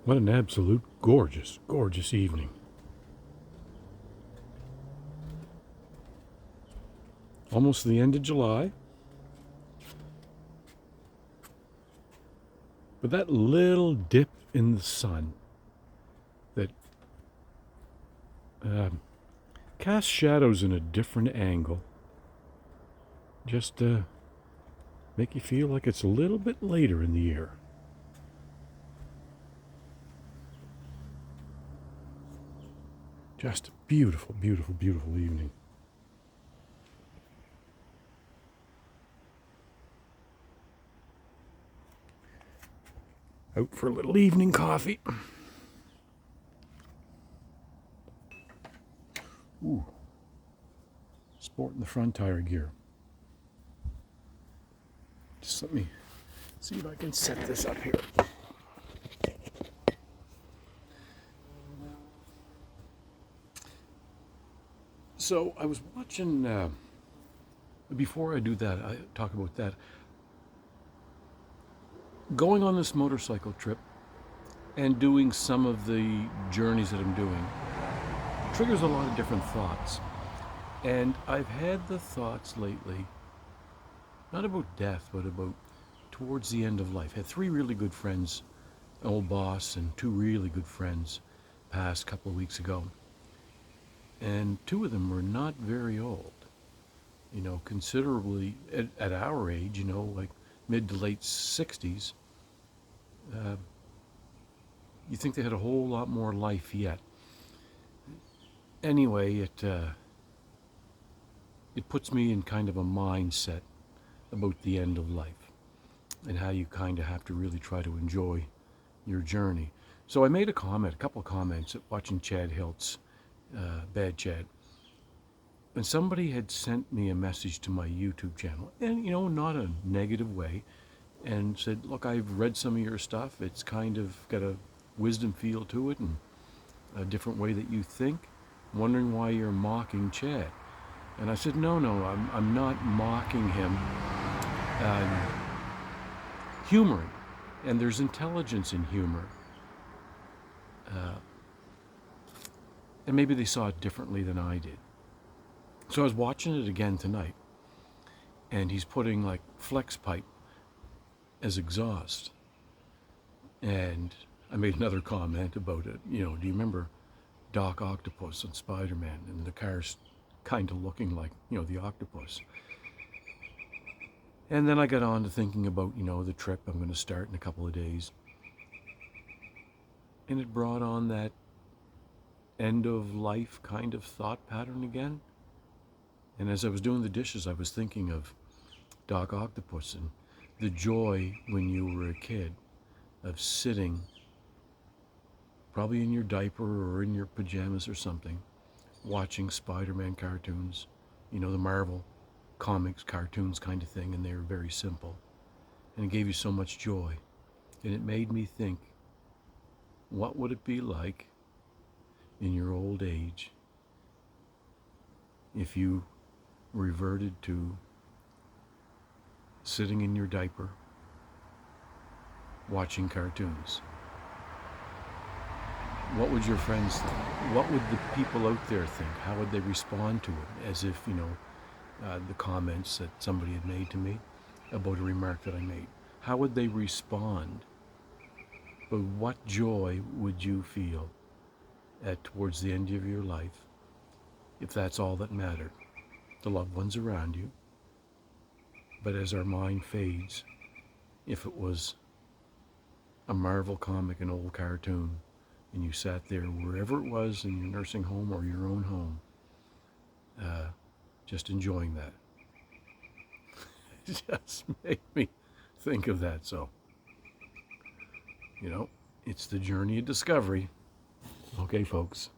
What an absolute gorgeous, gorgeous evening. Almost the end of July. But that little dip in the sun that casts shadows in a different angle just make you feel like it's a little bit later in the year. Just a beautiful, beautiful, beautiful evening. Out for a little evening coffee. Ooh. Sporting the front tire gear. Just let me see if I can set this up here. So I was watching, before I do that, I talk about that. Going on this motorcycle trip and doing some of the journeys that I'm doing triggers a lot of different thoughts. And I've had the thoughts lately, not about death, but about towards the end of life. I had 3 really good friends, an old boss and 2 really good friends passed a couple of weeks ago. And 2 of them were not very old, considerably at our age, like mid to late 60s. You think they had a whole lot more life yet. Anyway, it puts me in kind of a mindset about the end of life and how you kind of have to really try to enjoy your journey. So I made a couple of comments watching Chad Hiltz, Bad Chad, and somebody had sent me a message to my YouTube channel, and not a negative way, and said, look, I've read some of your stuff. It's kind of got a wisdom feel to it and a different way that you think. I'm wondering why you're mocking Chad. And I said, no, I'm not mocking him. I'm humoring. And there's intelligence in humor. And maybe they saw it differently than I did. So I was watching it again tonight. And he's putting like flex pipe as exhaust. And I made another comment about it. Do you remember Doc Octopus and Spider-Man, and the car's kind of looking like, the octopus. And then I got on to thinking about, the trip I'm going to start in a couple of days. And it brought on that end of life kind of thought pattern again. And as I was doing the dishes, I was thinking of Doc Octopus and the joy when you were a kid of sitting probably in your diaper or in your pajamas or something, watching Spider-Man cartoons, the Marvel comics cartoons kind of thing, and they were very simple. And it gave you so much joy. And it made me think, what would it be like in your old age if you reverted to sitting in your diaper watching cartoons? What would your friends think? What would the people out there think? How would they respond to it? As if, the comments that somebody had made to me about a remark that I made. How would they respond? But what joy would you feel towards the end of your life if that's all that mattered? The loved ones around you. But as our mind fades, if it was a Marvel comic, an old cartoon, and you sat there wherever it was in your nursing home or your own home, just enjoying that. It just made me think of that. So, it's the journey of discovery. Okay, folks.